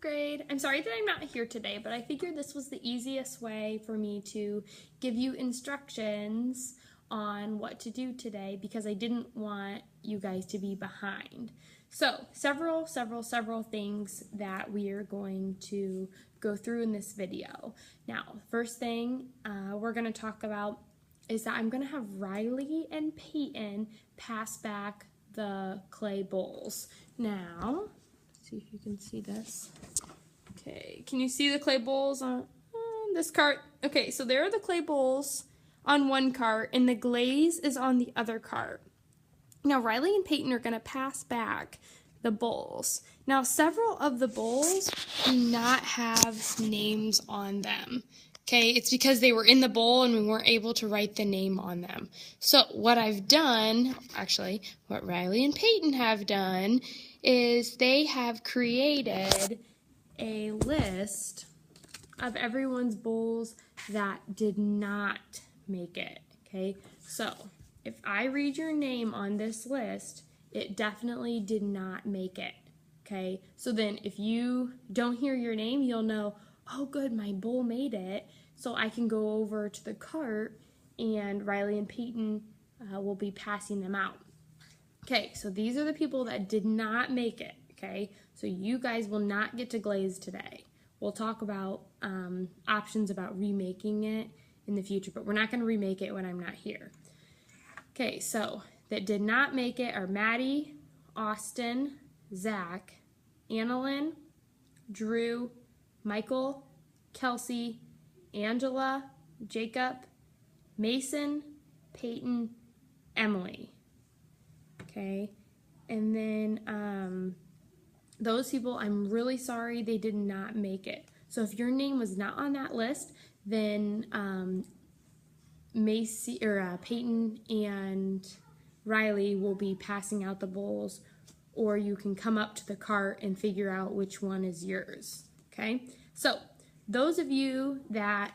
grade. I'm sorry that I'm not here today, but I figured this was the easiest way for me to give you instructions on what to do today because I didn't want you guys to be behind. So, several things that we are going to go through in this video. Now, first thing we're going to talk about is that I'm going to have Riley and Peyton pass back the clay bowls. Now, see if you can see this. Okay, can you see the clay bowls on this cart? Okay, so there are the clay bowls on one cart and the glaze is on the other cart. Now, Riley and Peyton are going to pass back the bowls. Now, several of the bowls do not have names on them. Okay, it's because they were in the bowl and we weren't able to write the name on them. So what I've done, actually, what Riley and Peyton have done is they have created a list of everyone's bowls that did not make it. Okay, so if I read your name on this list, it definitely did not make it. Okay, so then if you don't hear your name, you'll know, oh good, my bowl made it, so I can go over to the cart and Riley and Peyton will be passing them out. Okay, so these are the people that did not make it, okay? So you guys will not get to glaze today. We'll talk about options about remaking it in the future, but we're not going to remake it when I'm not here. Okay, so that did not make it are Maddie, Austin, Zach, Annalyn, Drew, Michael, Kelsey, Angela, Jacob, Mason, Peyton, Emily. Okay, and then those people, I'm really sorry they did not make it. So if your name was not on that list, then Peyton and Riley will be passing out the bowls, or you can come up to the cart and figure out which one is yours. Okay, so those of you that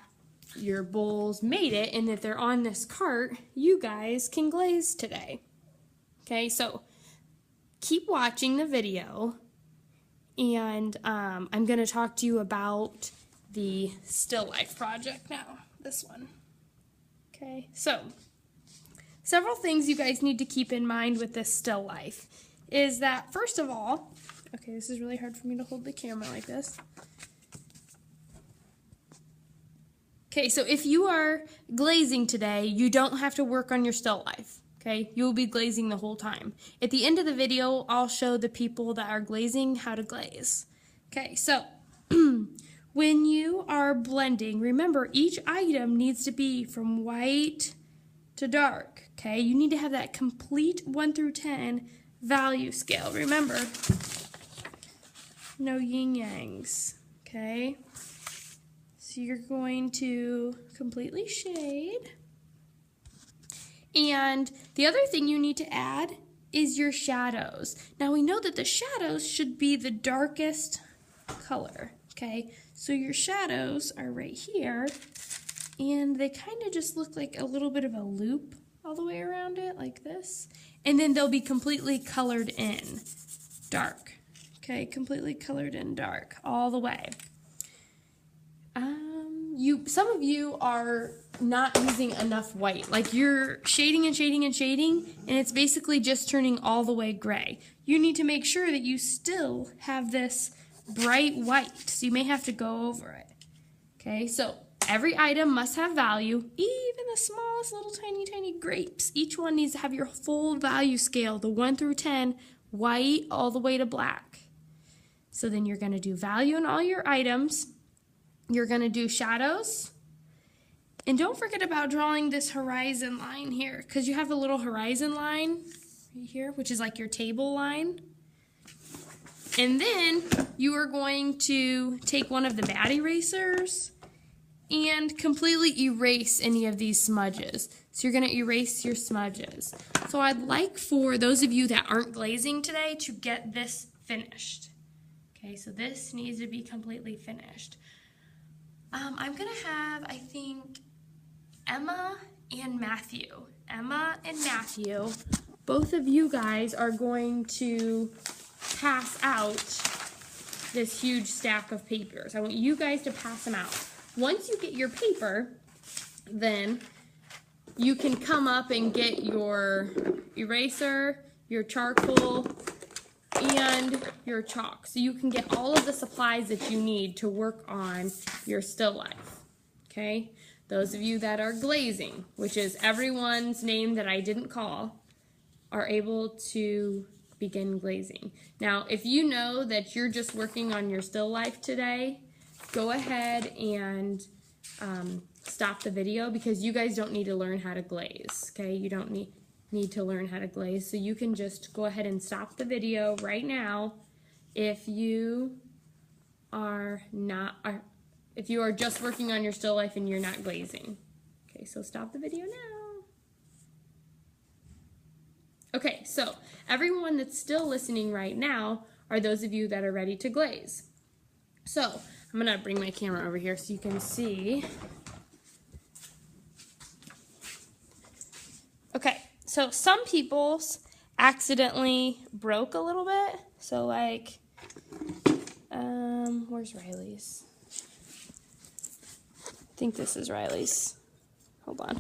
your bowls made it and that they're on this cart, you guys can glaze today. Okay, so keep watching the video, and I'm going to talk to you about the Still Life project now, this one. Okay, so several things you guys need to keep in mind with this Still Life is that, first of all, okay, this is really hard for me to hold the camera like this. Okay, so if you are glazing today, you don't have to work on your Still Life. Okay, you will be glazing the whole time. At the end of the video, I'll show the people that are glazing how to glaze. Okay, so when you are blending, remember each item needs to be from white to dark. Okay, you need to have that complete 1 through 10 value scale. Remember, no yin-yangs. Okay, so you're going to completely shade. And the other thing you need to add is your shadows. Now we know that the shadows should be the darkest color, okay? So your shadows are right here, and they kind of just look like a little bit of a loop all the way around it, like this. And then they'll be completely colored in dark, okay? Completely colored in dark all the way. Some of you are not using enough white. Like you're shading and shading and shading, and it's basically just turning all the way gray. You need to make sure that you still have this bright white, so you may have to go over it. Okay, so every item must have value, even the smallest little tiny grapes. Each one needs to have your full value scale, the 1 through 10, white all the way to black. So then you're going to do value in all your items. You're going to do shadows. And don't forget about drawing this horizon line here, because you have a little horizon line right here, which is like your table line. And then you are going to take one of the matte erasers and completely erase any of these smudges. So you're going to erase your smudges. So I'd like for those of you that aren't glazing today to get this finished. Okay, so this needs to be completely finished. I'm going to have, I think, Emma and Matthew. Emma and Matthew, both of you guys are going to pass out this huge stack of papers. I want you guys to pass them out. Once you get your paper, then you can come up and get your eraser, your charcoal, and your chalk. So you can get all of the supplies that you need to work on your still life. Okay? Those of you that are glazing, which is everyone's name that I didn't call, are able to begin glazing. Now, if you know that you're just working on your still life today, go ahead and stop the video, because you guys don't need to learn how to glaze, okay? You don't need to learn how to glaze, so you can just go ahead and stop the video right now if you are just working on your still life and you're not glazing. Okay, so stop the video now. Okay, so everyone that's still listening right now are those of you that are ready to glaze. So I'm gonna bring my camera over here so you can see. Okay, so some people's accidentally broke a little bit. So like, where's Riley's? I think this is Riley's. Hold on.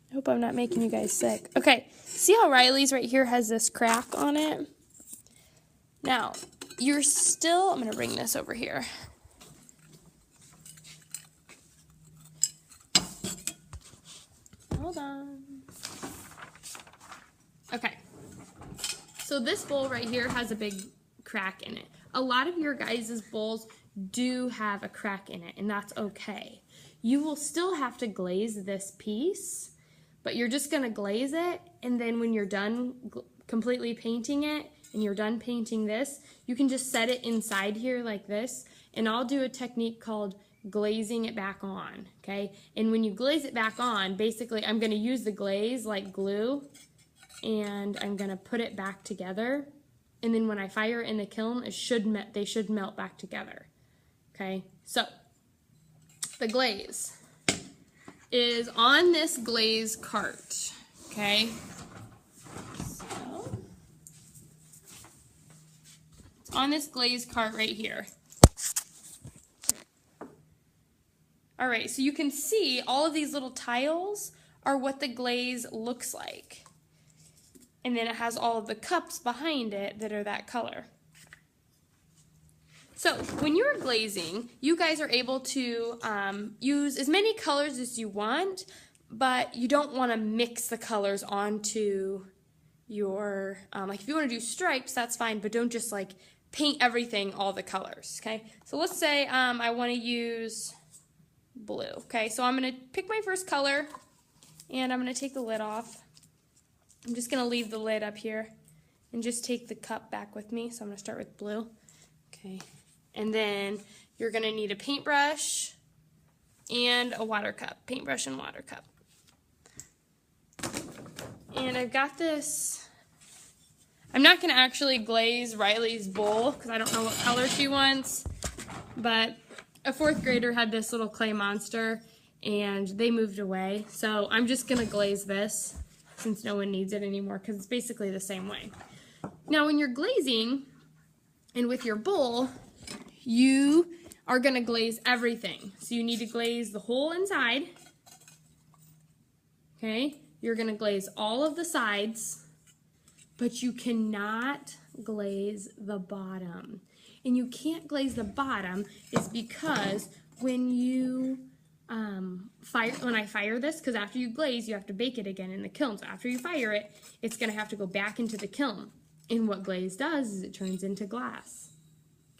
I hope I'm not making you guys sick. Okay, see how Riley's right here has this crack on it? Now, I'm gonna bring this over here. Hold on. Okay, so this bowl right here has a big crack in it. A lot of your guys' bowls do have a crack in it, and that's okay. You will still have to glaze this piece, but you're just gonna glaze it, and then when you're done completely painting it, and you're done painting this, you can just set it inside here like this, and I'll do a technique called glazing it back on, okay? And when you glaze it back on, basically I'm gonna use the glaze like glue, and I'm gonna put it back together, and then when I fire it in the kiln, they should melt back together, okay? So, the glaze is on this glaze cart, okay? So, it's on this glaze cart right here. All right, so you can see all of these little tiles are what the glaze looks like. And then it has all of the cups behind it that are that color. So when you're glazing, you guys are able to use as many colors as you want, but you don't want to mix the colors onto your, like if you want to do stripes, that's fine, but don't just like paint everything all the colors, okay? So let's say I want to use blue, okay? So I'm going to pick my first color, and I'm going to take the lid off. I'm just going to leave the lid up here and just take the cup back with me. So I'm going to start with blue. Okay. And then you're going to need a paintbrush and a water cup. Paintbrush and water cup. And I've got this. I'm not going to actually glaze Riley's bowl because I don't know what color she wants. But a 4th grader had this little clay monster and they moved away. So I'm just going to glaze this, since no one needs it anymore, because it's basically the same way. Now when you're glazing and with your bowl, you are going to glaze everything. So you need to glaze the whole inside. Okay? You're going to glaze all of the sides, but you cannot glaze the bottom. And you can't glaze the bottom is because when you when I fire this, because after you glaze, you have to bake it again in the kiln. So after you fire it, it's going to have to go back into the kiln. And what glaze does is it turns into glass.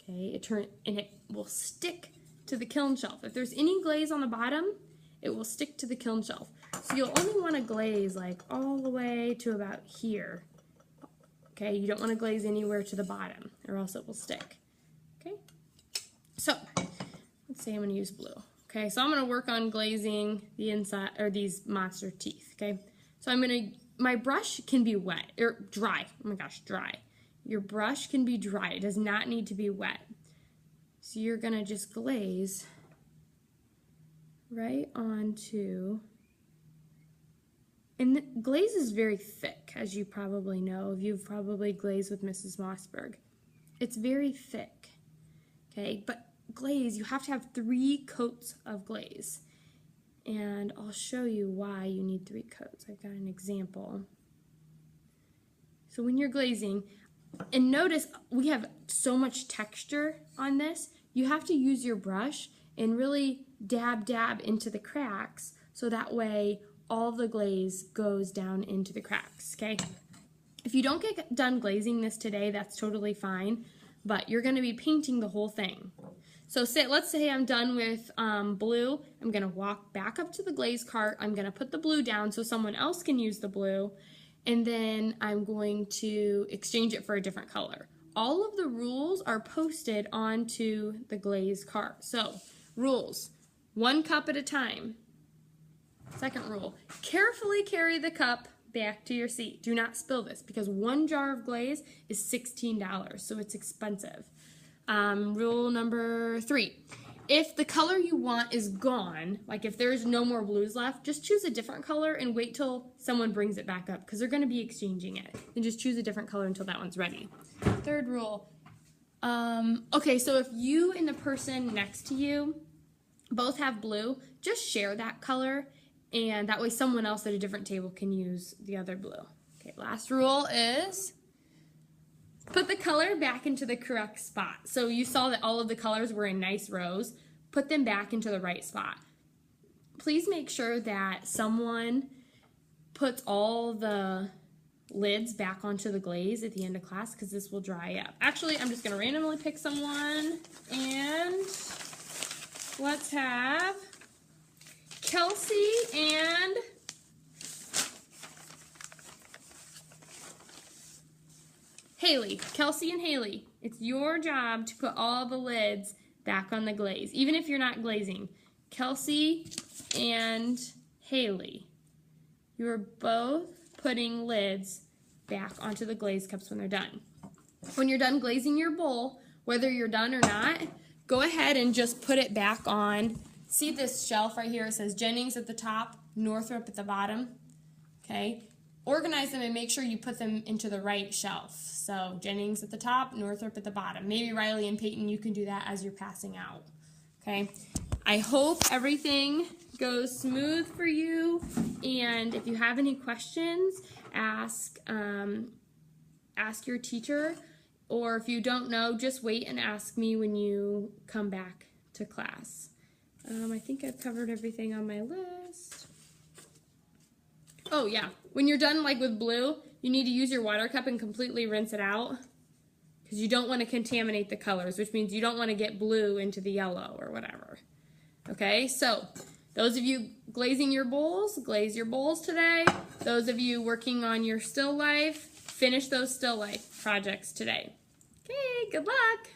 Okay, and it will stick to the kiln shelf. If there's any glaze on the bottom, it will stick to the kiln shelf. So you'll only want to glaze like all the way to about here. Okay, you don't want to glaze anywhere to the bottom, or else it will stick. Okay, so let's say I'm going to use blue. Okay, so I'm going to work on glazing the inside, or these monster teeth, okay? So my brush can be wet, or dry. Oh my gosh, dry. Your brush can be dry. It does not need to be wet. So you're going to just glaze right onto, And the glaze is very thick, as you probably know. You've probably glazed with Mrs. Mossberg. It's very thick, okay? But glaze, you have to have 3 coats of glaze. And I'll show you why you need 3 coats. I've got an example. So when you're glazing, and notice we have so much texture on this, you have to use your brush and really dab into the cracks so that way all the glaze goes down into the cracks, okay? If you don't get done glazing this today, that's totally fine, but you're going to be painting the whole thing. So let's say I'm done with blue. I'm going to walk back up to the glaze cart. I'm going to put the blue down so someone else can use the blue, and then I'm going to exchange it for a different color. All of the rules are posted onto the glaze cart. So, rules, 1 cup at a time. Second rule, carefully carry the cup back to your seat. Do not spill this because 1 jar of glaze is $16, so it's expensive. Rule number 3, if the color you want is gone, like if there's no more blues left, just choose a different color and wait till someone brings it back up because they're going to be exchanging it. Then just choose a different color until that one's ready. Third rule, okay, so if you and the person next to you both have blue, just share that color, and that way someone else at a different table can use the other blue. Okay, last rule is put the color back into the correct spot. So you saw that all of the colors were in nice rows. Put them back into the right spot. Please make sure that someone puts all the lids back onto the glaze at the end of class because this will dry up. Actually, I'm just going to randomly pick someone, and let's have Kelsey and Haley. Kelsey and Haley, it's your job to put all the lids back on the glaze, even if you're not glazing. Kelsey and Haley, you are both putting lids back onto the glaze cups when they're done. When you're done glazing your bowl, whether you're done or not, go ahead and just put it back on. See this shelf right here? It says Jennings at the top, Northrop at the bottom. Okay? Organize them and make sure you put them into the right shelf. So Jennings at the top, Northrop at the bottom. Maybe Riley and Peyton, you can do that as you're passing out. Okay? I hope everything goes smooth for you, and if you have any questions, ask your teacher, or if you don't know, just wait and ask me when you come back to class. I think I've covered everything on my list. Oh yeah, when you're done like with blue, you need to use your water cup and completely rinse it out because you don't want to contaminate the colors, which means you don't want to get blue into the yellow or whatever. Okay, so those of you glazing your bowls, glaze your bowls today. Those of you working on your still life, finish those still life projects today. Okay, good luck.